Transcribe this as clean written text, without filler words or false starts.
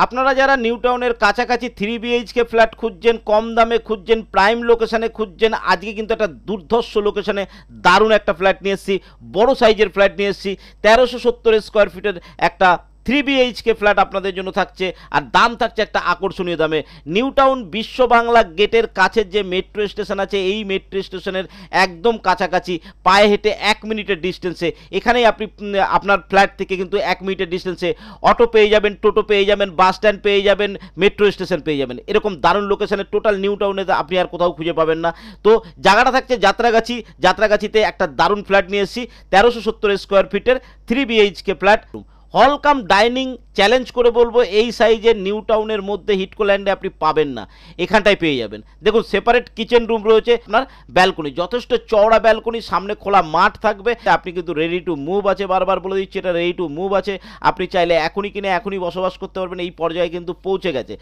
আপনারা যারা নিউ টাউনের কাছাকাছি 3 বিএইচকে ফ্ল্যাট খুঁজছেন, কম দামে খুঁজছেন, প্রাইম লোকেশানে খুঁজছেন, আজকে কিন্তু একটা দুর্ধর্ষ লোকেশানে দারুণ একটা ফ্ল্যাট নিয়ে এসেছি, বড় সাইজের ফ্ল্যাট নিয়ে এসেছি। 1370 স্কোয়ার ফিটের একটা 3 বিএইচকে ফ্ল্যাট আপনাদের জন্য থাকছে, আর দাম থাকছে একটা আকর্ষণীয় দামে। নিউ টাউন বিশ্ব বাংলা গেটের কাছের যে মেট্রো স্টেশন আছে, এই মেট্রো স্টেশনের একদম কাছাকাছি, পায়ে হেঁটে 1 মিনিটের ডিস্টেন্সে। এখানেই আপনি আপনার ফ্ল্যাট থেকে কিন্তু 1 মিনিটের ডিস্টেন্সে অটো পেয়ে যাবেন, টোটো পেয়ে যাবেন, বাস স্ট্যান্ড পেয়ে যাবেন, মেট্রো স্টেশন পেয়ে যাবেন। এরকম দারুণ লোকেশনে টোটাল নিউ টাউনে আপনি আর কোথাও খুঁজে পাবেন না। তো জায়গাটা থাকছে যাত্রাগাছি, যাত্রাগাছিতে একটা দারুণ ফ্ল্যাট নিয়ে এসেছি, 1370 স্কোয়ার ফিটের 3 বিএইচকে ফ্ল্যাট। হল কাম ডাইনিং চ্যালেঞ্জ করে বলবো, এই সাইজের নিউ টাউনের মধ্যে হিটকোল্যান্ডে আপনি পাবেন না, এখানটায় পেয়ে যাবেন। দেখুন, সেপারেট কিচেন রুম রয়েছে, আপনার ব্যালকনি, যথেষ্ট চওড়া ব্যালকনি, সামনে খোলা মাঠ থাকবে। আপনি কিন্তু রেডি টু মুভ আছে, বারবার বলে দিচ্ছি এটা রেডি টু মুভ আছে। আপনি চাইলে এখনই কিনে এখনই বসবাস করতে পারবেন, এই পর্যায়ে কিন্তু পৌঁছে গেছে।